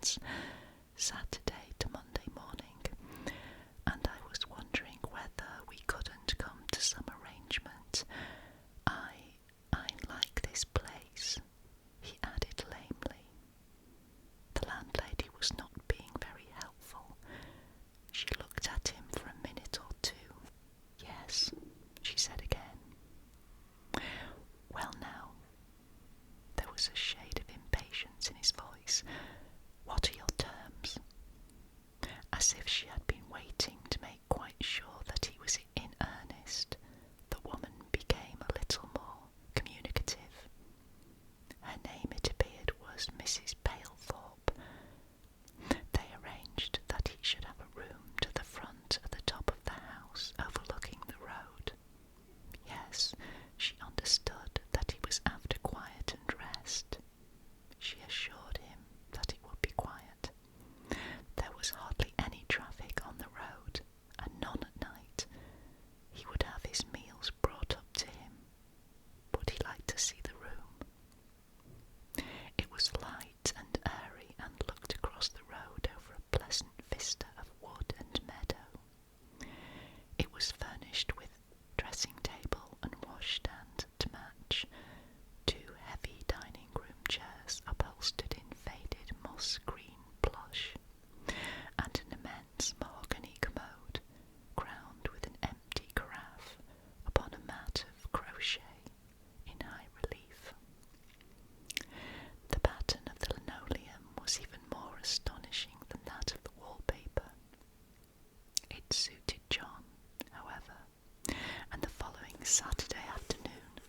was Saturday to Monday morning, and I was wondering whether we couldn't come to some arrangement. I like this place," he added lamely. The landlady was not being very helpful. She looked at him for a minute or two. "Yes," she said again. "Well now," there was a shade of impatience in his voice, "what are your terms?" As if she had been waiting to make quite sure that he was in earnest, the woman became a little more communicative. Her name, it appeared, was Mrs. Palethorpe. They arranged that he should have a room to the front at the top of the house overlooking the road. Yes, she understood that he was after quiet and rest. She assured him that it would be quiet. There was hardly any traffic on the road, and none at night. He would have his meals brought up to him. Would he like to see the room? It was light and airy and looked across the road over a pleasant vista of wood and meadow. It was furnished with dressing table and washstand to match, 2 heavy dining room chairs upholstered in faded moss green plush, and an immense mahogany commode crowned with an empty carafe upon a mat of crochet in high relief. The pattern of the linoleum was even more astonishing than that of the wallpaper. It suited John, however, and the following Saturday afternoon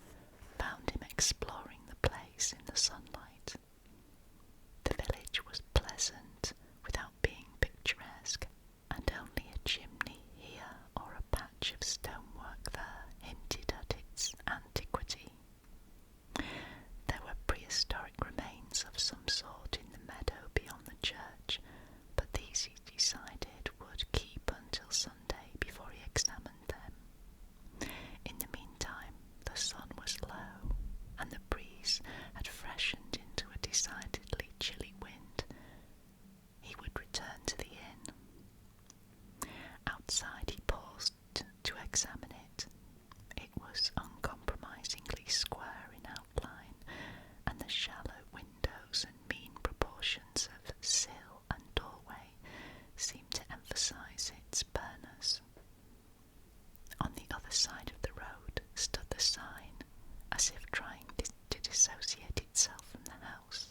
found him exploring the place in the sunlight. The village was pleasant without being picturesque, and only a chimney here or a patch of stonework there hinted at its antiquity. There were prehistoric remains of some sort in the meadow beyond the church, but these he decided would keep until Sunday before he examined them. In the meantime, the sun was low, and the breeze had freshened into a decidedly chilly wind. He would return to the inn. Outside he paused to examine it. It was uncompromisingly square in outline, and the shallow windows and mean proportions of sill and doorway seemed to emphasize its bareness. On the other side of the road stood the sign, as if trying to dissociate itself from the house.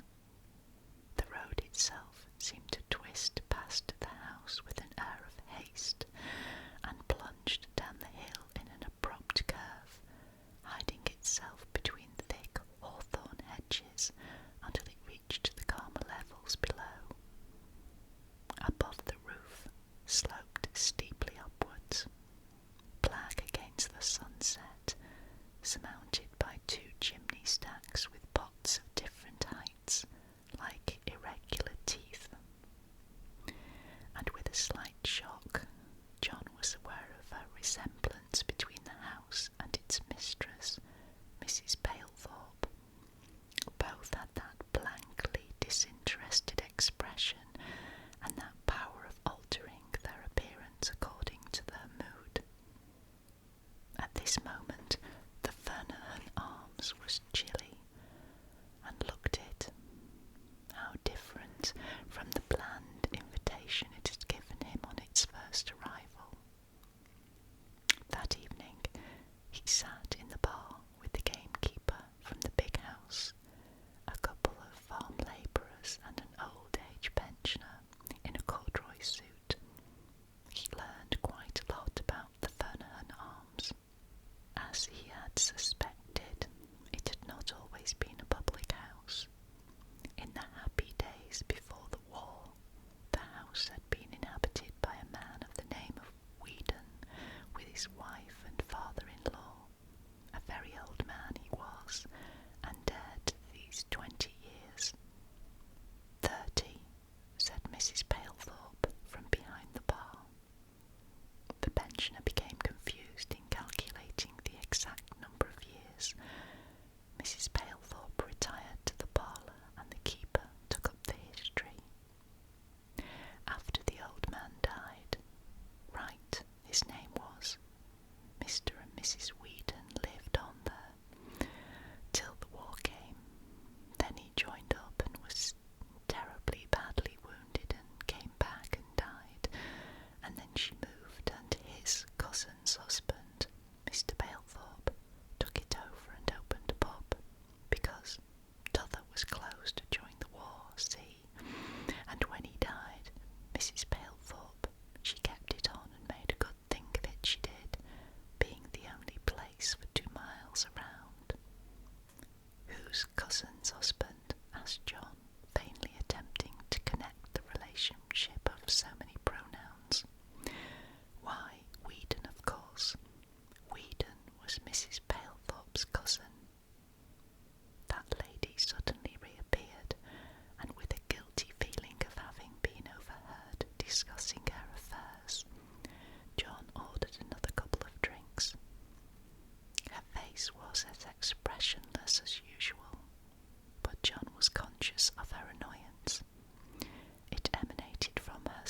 The road itself seemed to twist past the house with an air of haste, and plunged down the hill in an abrupt curve, hiding itself between thick hawthorn hedges until it reached the calmer levels below. Above the roof sloped steeply upwards, black against the sunset, surmounted by 2 chimney stacks with pots of different heights, like irregular teeth. And with a slight shock, John was aware of a resemblance between the house and its mistress, Mrs. Palethorpe. Both had that blankly disinterested expression and that power of altering their appearance according to their mood. At this moment the Fernahon Arms was chilly, and looked it. How different from the bland invitation it had given him on its first arrival. That evening he sat in the bar with the gamekeeper from the big house, a couple of farm labourers and an old-age pensioner in a corduroy suit. He learned quite a lot about the Fernahon Arms. As he had suspected, it had not always been a public house. In the happy days before the war,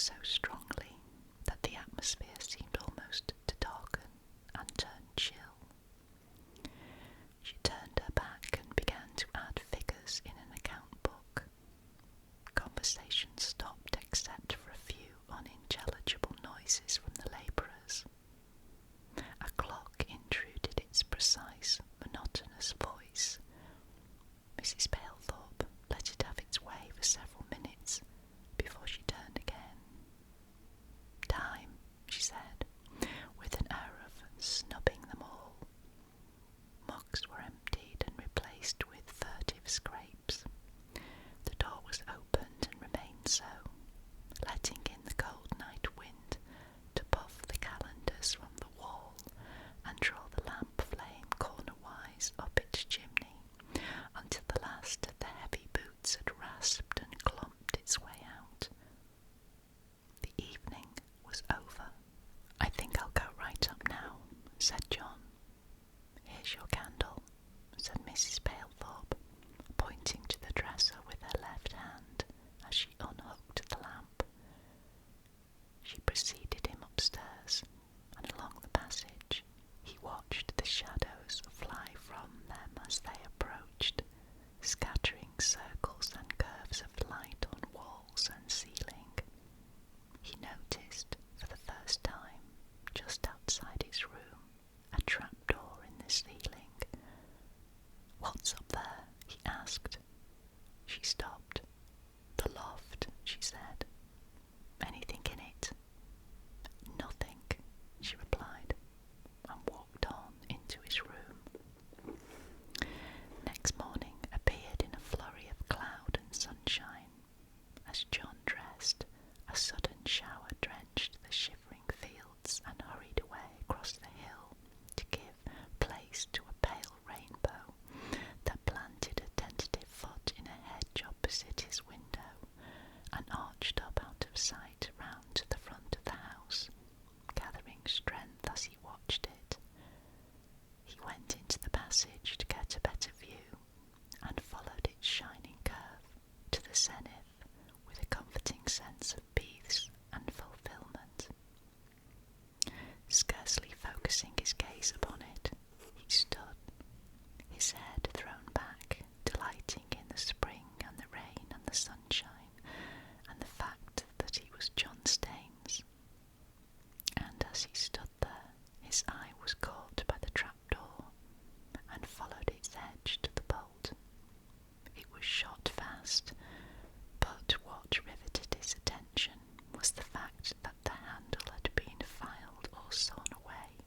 so strongly that the atmosphere seemed almost to darken and turn chill. She turned her back and began to add figures in an account book. Conversation stopped except for a few unintelligible noises from the labourers. A clock intruded its precise, monotonous voice. Mrs. Palethorpe let it have its way for several minutes before she turned again. "Time," she said, with an air of snubbing them all. Mugs were emptied and replaced with furtive scrapes. The door was opened and remained so, letting in the cold night wind to puff the calendars from the wall and draw the lamp flame cornerwise up its chimney until the last of the heavy boots had rasped and clumped its way out. The evening was over. "I think I'll go right up now," said John. "Here's your candle," said Mrs. Palethorpe, pointing to the dresser with her left hand as she unhooked the lamp. She preceded him upstairs and along the passage. He watched the shadows fly from them as they approached, scattering circles and curves of light on walls and ceiling. He noticed, for the first time, just outside his room, a trapdoor in the ceiling. "What's up there?" he asked. She stopped. "The loft," she said. "Anything in it?" "Nothing," she replied, and walked on into his room. Next morning appeared in a flurry of cloud and sunshine. As John dressed, a sudden shower drenched the shivering fields and hurried away across the hill to give place to a pale rainbow that planted a tentative foot in a hedge opposite his window and arched up out of sight round to the front of the house, gathering strength as he watched it. He went into the passage to get a better view and followed its shining curve to the zenith with a comforting sense of peace and fulfilment. Scarcely focusing his gaze upon it, he stood, his head thrown back, delighting in the spring and the rain and the sunshine and the fact that he was John Staines. And as he stood there, his eye was caught by the trapdoor and followed its edge to the bolt. It was shot fast, but what riveted his attention was the fact that the handle had been filed or sawn away,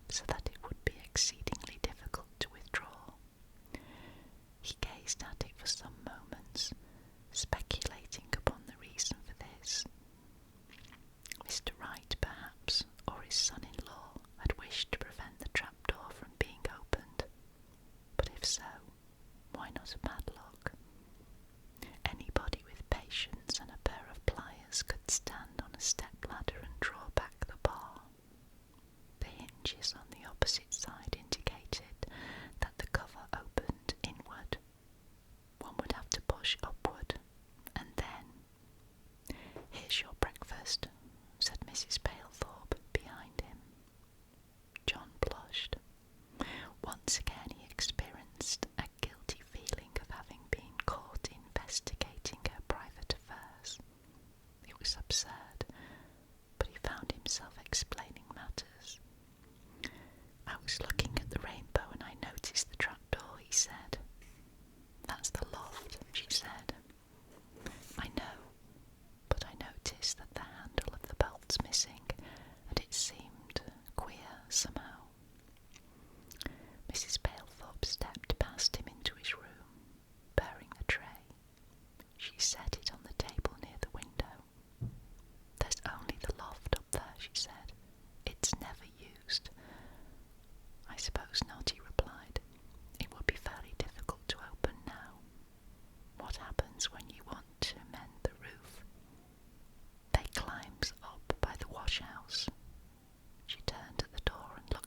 so that it would be exceedingly difficult to withdraw. He gazed at it for some moments, speculating upon the reason for this. Mr. Wright, perhaps, or his son-in-law, had wished to prevent the trapdoor from being opened, but if so, why not a padlock? Anybody with patience and a pair of pliers could stand on a step-ladder and draw back the bar. The hinges on the opposite side indicated that the cover opened inward. One would have to push upward, and then— "Here's your breakfast," said Mrs. Palethorpe behind him. John blushed. Once again he experienced a guilty feeling of having been caught investigating her private affairs. It was absurd, but he found himself explaining matters. "I was looking at the rainbow and I noticed the trapdoor," he said. "That's the loft," she said. "I know, but I noticed that the handle of the bolt's missing, and it seemed queer somehow." Mrs. Palethorpe stepped past him into his room, bearing the tray. She set it on the table near the window. "There's only the loft up there," she said. "It's never used." "I suppose not," he replied. "It would be fairly difficult to open now. What happens when you want to mend the roof?" "They climbs up by the wash-house." She turned at the door and looked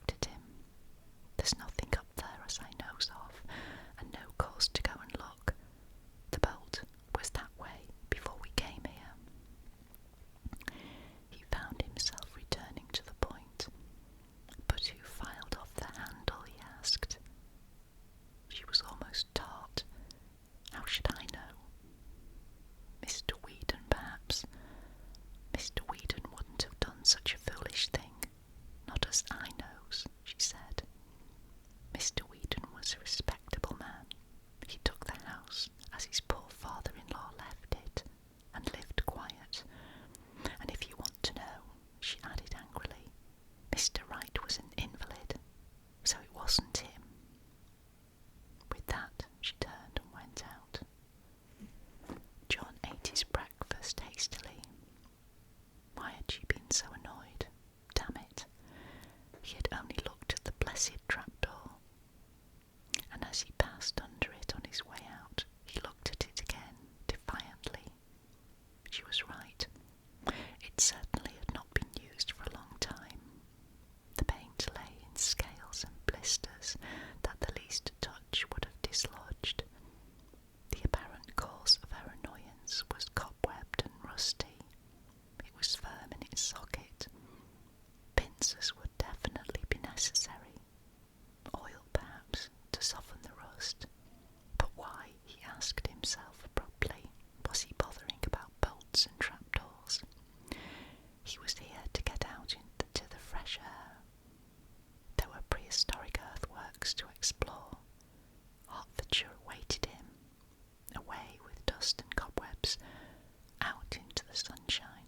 sunshine.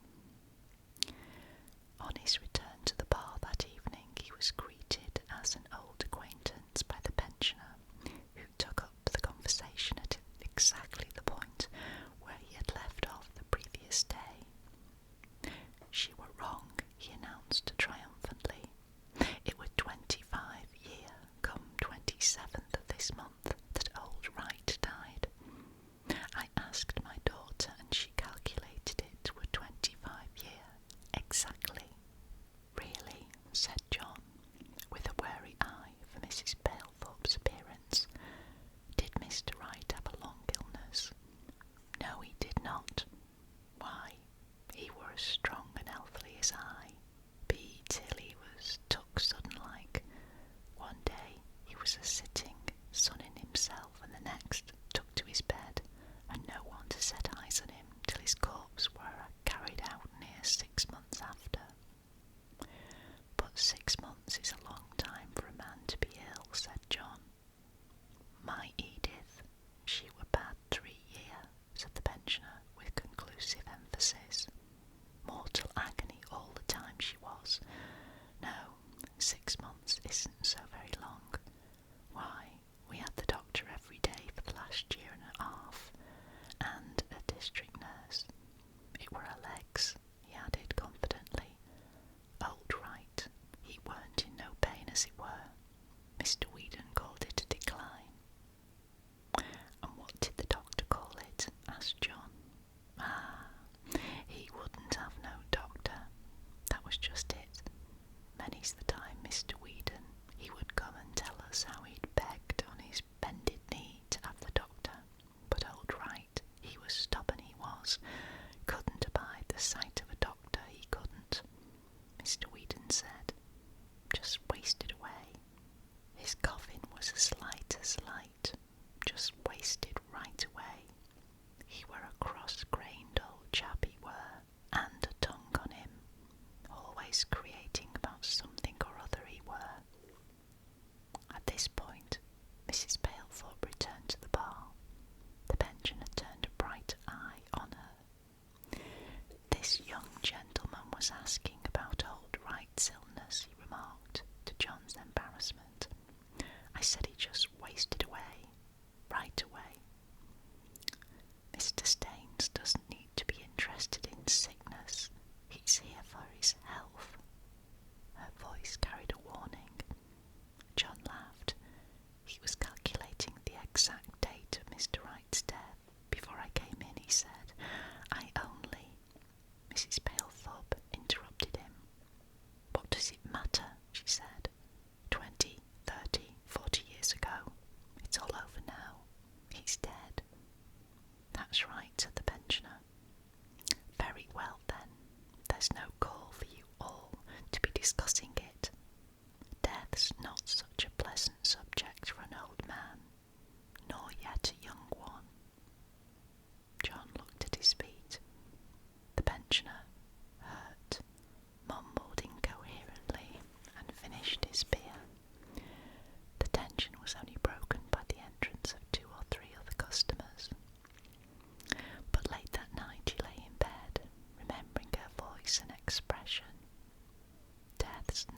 On his return to the bar that evening, he was greeted as an old acquaintance by the pensioner, who took up the conversation at exactly the point where he had left off the previous day. "She were wrong," he announced triumphantly. "It were 25 year, come 27th of this month, that old Wright died. I asked my daughter, and she calculated it were 25 year, exactly." "Really?" said John, with a wary eye for Mrs. Palethorpe's appearance. "Did Mr. Wright have a long illness?" "No, he did not." "Why, he were as strong and healthy as I be till he was took sudden like. One day he was a-sitting, sunning himself, and the next took to his bed, and no one to set eyes on him till his corpse were carried out near 6 months after." "But 6 months is a long time for a man to be ill," said John. "My Edith, she were bad 3 year," said the pensioner with conclusive emphasis. "Mortal agony all the time she was. No, 6 months isn't so very long. Why, we had the doctor every day for the last 1.5 years, and a district nurse. It were her legs," he added confidently. "Old Wright, he weren't in no pain as it were. Mr. Whedon called it a decline." "And what did the doctor call it?" asked John. "Ah, he wouldn't have no doctor. That was just it. Many's the time Mr. Whedon, he would come and tell us how he'd begged on his bended knee to have the doctor, but old Wright, he was stubborn, he was. Couldn't abide the sight of a doctor, he couldn't. Mr. Whedon said, just wasted away. His coffin was as light as light, just wasted right away. He were a cross-grained old chap, he were, and a tongue on him, always creating about something or other, he were." At this point, Mrs. Palethorpe returned to the bar. The pensioner turned a bright eye on her. "This young gentleman was asking about old Wright's illness," he remarked, to John's embarrassment. "I said he just wasted away, right away. Mr. Staines doesn't need to be interested in sickness. He's here for his health." Her voice carried a warning. John laughed. He was calculating the exact date of Mr. Wright's death. "Before I came in," he said, "I only—" Mrs. Palethorpe interrupted him. "What does it matter?" she said. 20, 30, 40 years ago. It's all over now. He's dead." "That's right," said the pensioner. "Very well then, there's no call for you all to be discussing it. Death's not such a pleasant subject for an old man, nor yet a young one." John looked at his feet. The pensioner, hurt, mumbled incoherently and finished his beer. The tension was only broken by the entrance of 2 or 3 other customers. But late that night he lay in bed, remembering her voice and expression. Death's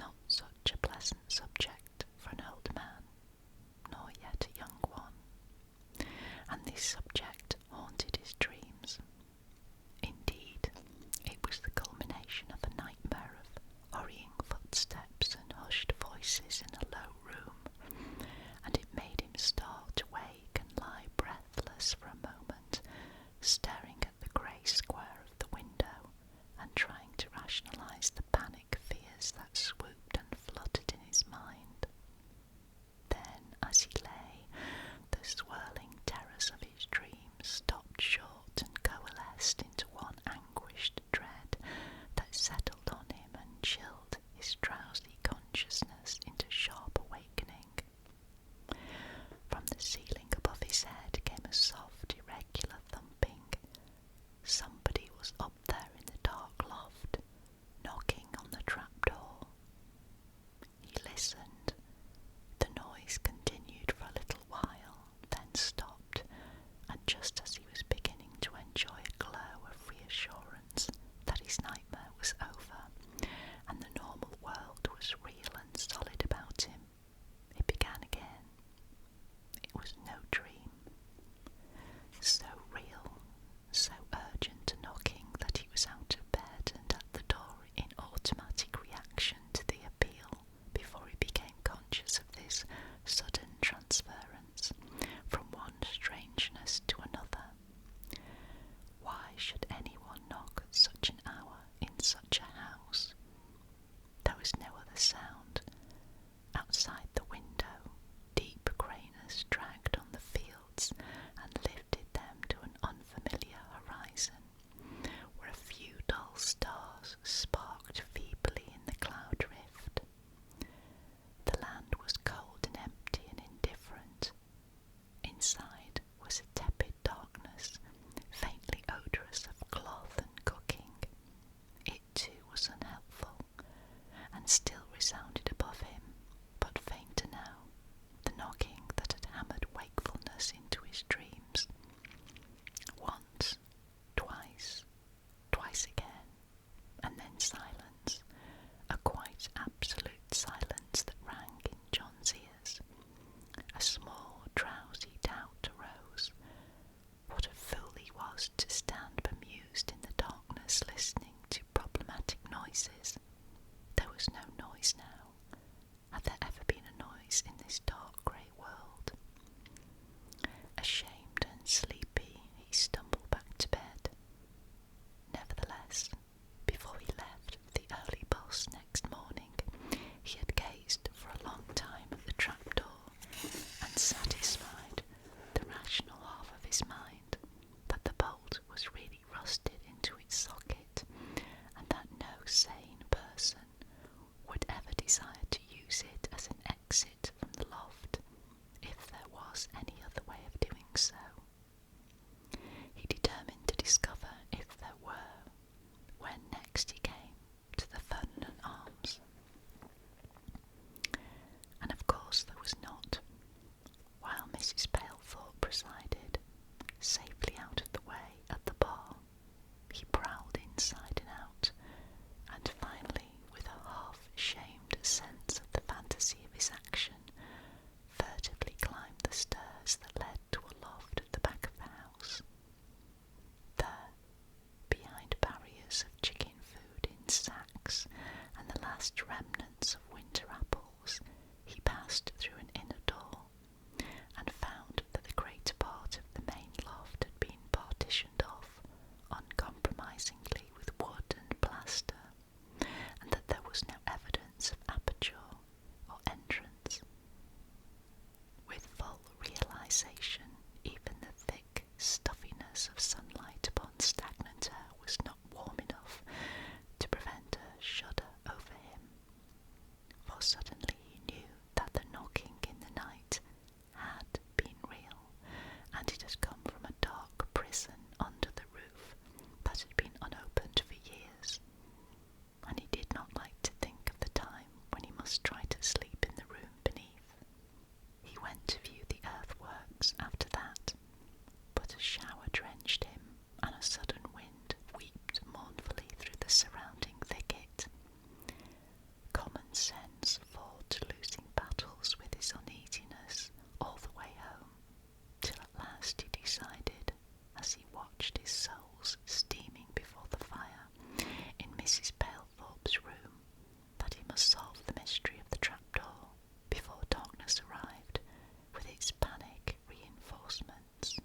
noises. There was no noise now. Had there ever been a noise in this dark grey world? Ashamed and sleepy, he stumbled back to bed. Nevertheless, before he left the early bus next morning, he had gazed for a long time at the trapdoor and satisfied the rational half of his mind that the bolt was really rusted into its socket, and that no sane person would ever desire to use it as an exit from the loft, if there was any other way of doing so. He determined to discover if there were, when next he came to the Ferdinand Arms. And of course there was not. While Mrs. Palethorpe presided, safely out of the way at the bar, he prowled inside and out, and finally, with a half-ashamed sense of the fantasy of his action, furtively climbed the stairs that led to a loft at the back of the house. There, behind barriers of chicken food in sacks and the last remnants of winter apples, he passed through an inner door and found that the greater part of the main loft had been partitioned off uncompromisingly with wood and plaster, and that there was no evidence of aperture or entrance. With full realization, even the thick stuffiness of sunlight upon stagnant air was not warm enough to prevent a shudder over him, for suddenly he knew that the knocking in the night had been real, and it had come from a dark prison under the roof that had been unopened for years, and he did not like to think of the time when he must try to sleep in the room beneath. He went to view the earthworks after that, but a shower drenched him, and a sudden wind wept mournfully through the surrounding thicket. Common sense fought losing battles with his uneasiness all the way home, till at last he decided, as he watched his soles steaming before the fire in Mrs. Palethorpe's room, that he must solve the mystery of the trapdoor before darkness arrived with its panic reinforcements.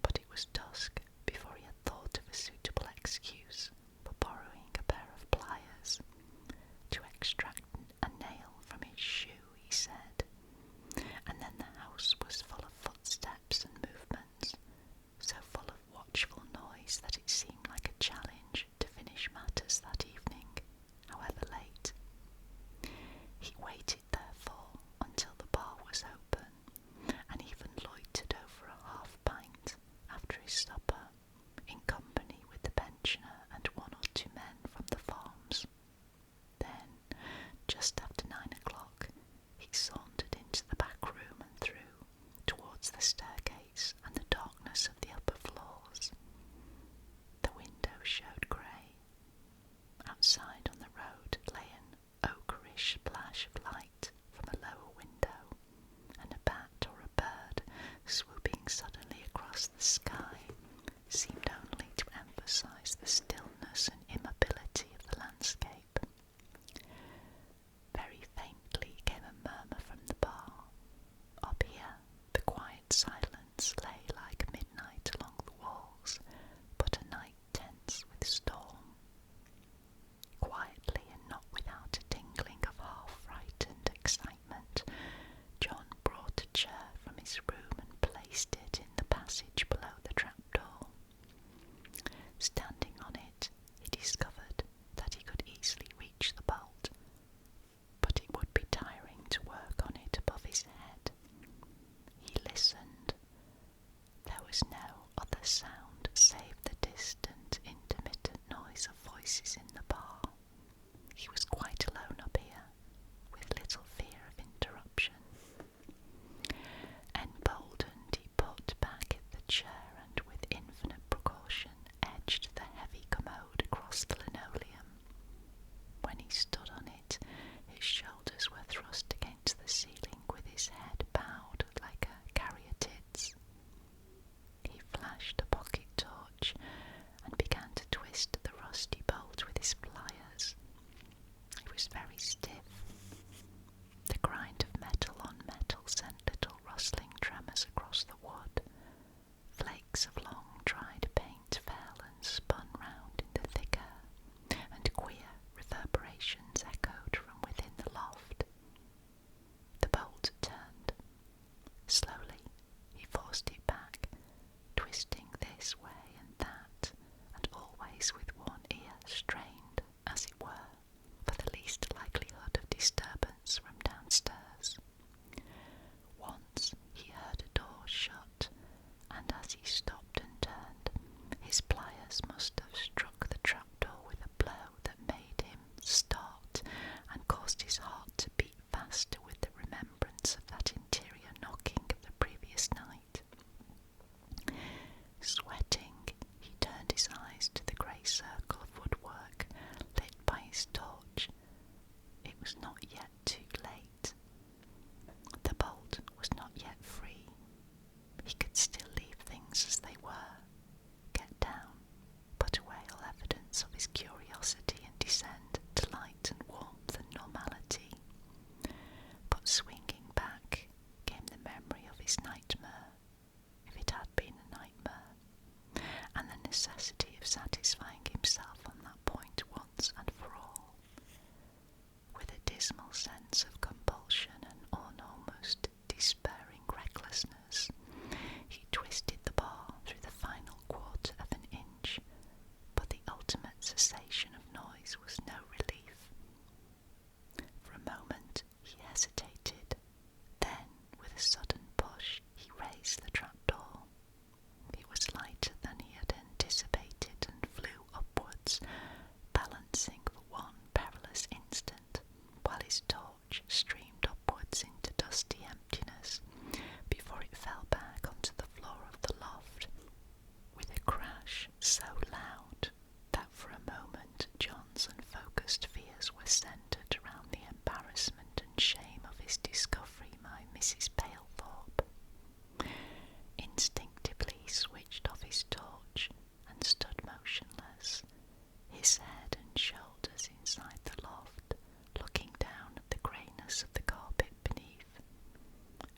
But it was dusk before he had thought of a suitable excuse for borrowing a pair of pliers to extract a nail from his shoe, he said, and then the house was full of footsteps and movements, so full of watchful noise that it seemed like a challenge to finish matters that evening, however late. He waited, therefore, until the bar was open, and even loitered over a half-pint after his supper, in company with the pensioner and one or two men from the farms. Then, just after 9 o'clock, he sauntered into the back room and through, towards the staircase and the darkness of the upper floors. The window showed grey. Outside on the road lay an ochreish splash of light from a lower window, and a bat or a bird swooping suddenly across the sky seemed only to emphasize the stillness and immobility of the landscape. Very faintly came a murmur from the bar. Up here, the quiet silence lay like midnight along the walls, but a night tense with storm. Quietly and not without a tingling of half-frightened excitement, John brought a chair from his room and placed it in the passage below the trapdoor. Standing on it, he discovered that he could easily reach the bolt, but it would be tiring to work on it above his head. He listened. There was no other sound save the distant, intermittent noise of voices in the bar. He was quite alone up here, with little fear of interruption. Emboldened, he put back at the chair and with infinite precaution edged the heavy commode across the linoleum. When he stood on it, his shoulders were thrust against the ceiling with his head bowed like a caryatid's. He flashed a pocket torch and began to twist the rusty bolt with his was very stiff. The grind of metal on metal sent little rustling tremors across the wood. Flakes of long dried paint fell and spun round in the thick air, and queer reverberations echoed from within the loft. The bolt turned. Slowly he forced it back, twisting this way and that, and always with one ear strained, as it were, for the least likelihood of disturbance from downstairs. Once he heard a door shut, and as he stopped and turned, his pliers must have struck the trapdoor with a blow that made him start and caused his heart to beat faster with the remembrance of that interior knocking of the previous night. Sweating, he turned his eyes to the grey circle of woodwork lit by his torch. It was not yet too late. The bolt was not yet free. He could still leave things as they were, get down, put away all evidence of his curiosity and descend to light and warmth and normality. But swinging back came the memory of his nightmare, if it had been a nightmare, and the necessity of satisfying himself on that point once and for all. With a dismal sense of compulsion and an almost despairing recklessness, he twisted the bar through the final quarter of an inch, but the ultimate cessation of noise was no relief. For a moment he hesitated, then, with a sudden push, he raised the trapdoor. It was lighter than he had anticipated and flew upwards, balancing for one perilous instant, while his torch streamed upwards into dusty emptiness, before it fell back onto the floor of the loft, with a crash so loud that for a moment John's unfocused fears were centred around the embarrassment and shame of his discovery by Mrs. Palethorpe. Instinctively he switched off his torch and stood motionless, his head and shoulders inside the loft, looking down at the greyness of the carpet beneath.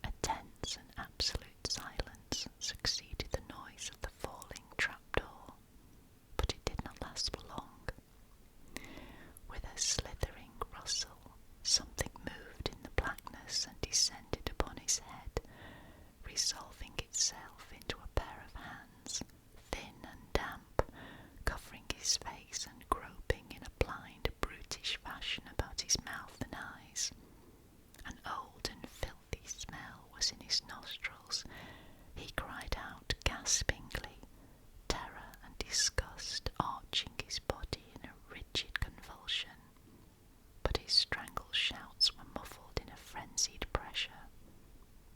A tense and absolute silence succeeded the noise of the falling trapdoor, but it did not last for long. With a slithering rustle, something moved in the blackness and descended upon his head, resolving itself into a pair of hands, thin and damp, covering his face and groping in a blind, brutish fashion about his mouth and eyes. An old and filthy smell was in his nostrils. He cried out gaspingly, terror and disgust arching his body in a rigid convulsion, but his strangled shouts were muffled in a frenzied pressure.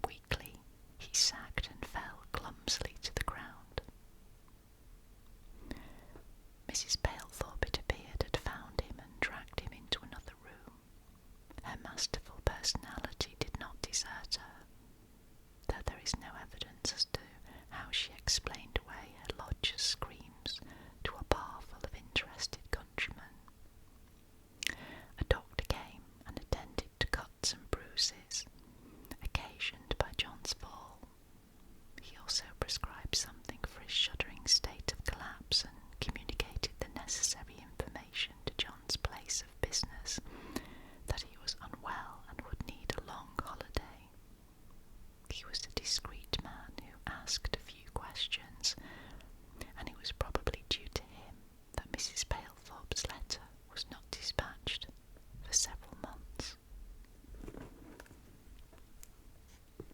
Weakly, he sagged and fell clumsily to the ground. Mrs. Palethorpe, it appeared, had found him and dragged him into another room. Her masterful personality did not desert her, though there is no evidence as to how she explained away her lodger's screams to a bar full of interested countrymen. A doctor came and attended to cuts and bruises occasioned by John's fall. He also prescribed something for his shuddering state of collapse and communicated the necessary information to John's place of business that he was unwell and would need a long holiday. He was a discreet man who asked a few questions, and it was probably due to him that Mrs. Palethorpe's letter was not dispatched for several months.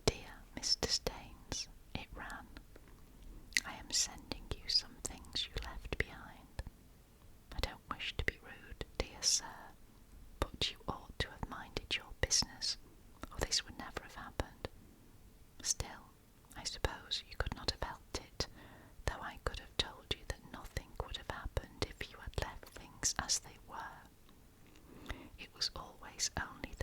Dear Mr. Staines, it ran, I am sending you some things you left behind. I don't wish to be rude, dear sir, but you ought to have minded your business, or this would never have happened. Still, I suppose you could not have helped it, though I could have told you that nothing would have happened if you had left things as they were. It was always only